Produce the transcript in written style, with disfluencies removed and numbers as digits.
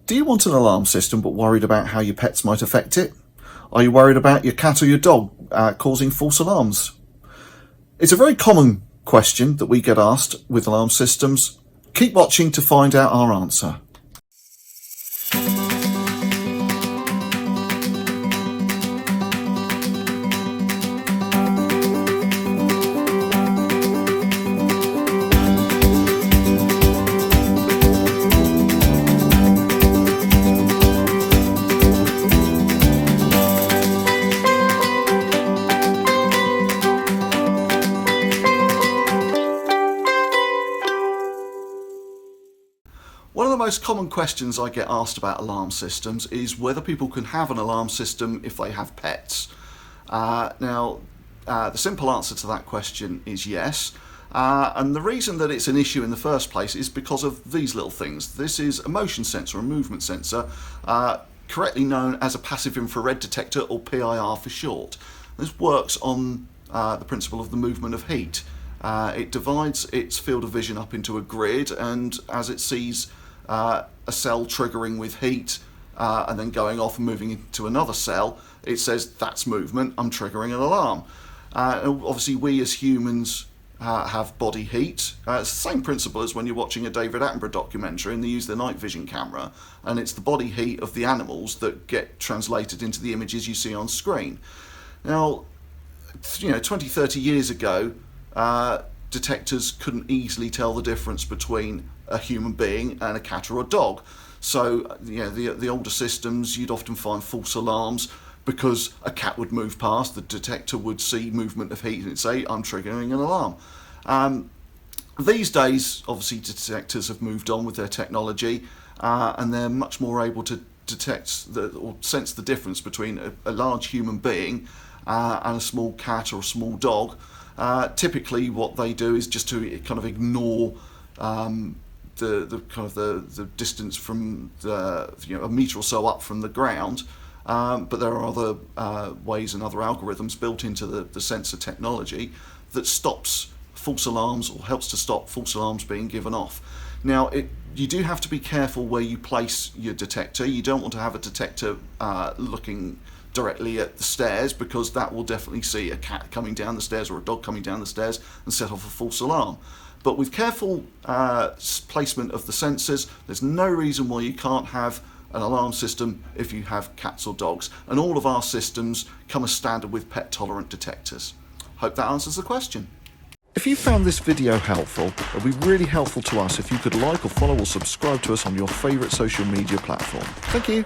Do you want an alarm system but worried about how your pets might affect it? Are you worried about your cat or your dog causing false alarms? It's a very common question that we get asked with alarm systems. Keep watching to find out our answer. One of the most common questions I get asked about alarm systems is whether people can have an alarm system if they have pets. The simple answer to that question is yes. And the reason that it's an issue in the first place is because of these little things. This is a motion sensor, a movement sensor, correctly known as a passive infrared detector, or PIR for short. This works on the principle of the movement of heat. It divides its field of vision up into a grid, and as it sees a cell triggering with heat and then going off and moving into another cell, it says that's movement, I'm triggering an alarm. Obviously we as humans have body heat. It's the same principle as when you're watching a David Attenborough documentary and they use the night vision camera, and it's the body heat of the animals that get translated into the images you see on screen. Now, 20-30 years ago, detectors couldn't easily tell the difference between a human being and a cat or a dog. So, the older systems, you'd often find false alarms because a cat would move past, the detector would see movement of heat and it'd say, I'm triggering an alarm. These days, obviously, detectors have moved on with their technology and they're much more able to detect or sense the difference between a large human being and a small cat or a small dog. Typically what they do is just to kind of ignore the distance from a metre or so up from the ground, but there are other ways and other algorithms built into the sensor technology that stops false alarms or helps to stop false alarms being given off. Now, you do have to be careful where you place your detector. You don't want to have a detector looking directly at the stairs, because that will definitely see a cat coming down the stairs or a dog coming down the stairs and set off a false alarm. But with careful placement of the sensors, there's no reason why you can't have an alarm system if you have cats or dogs. And all of our systems come as standard with pet tolerant detectors. Hope that answers the question. If you found this video helpful, it would be really helpful to us if you could like or follow or subscribe to us on your favourite social media platform. Thank you.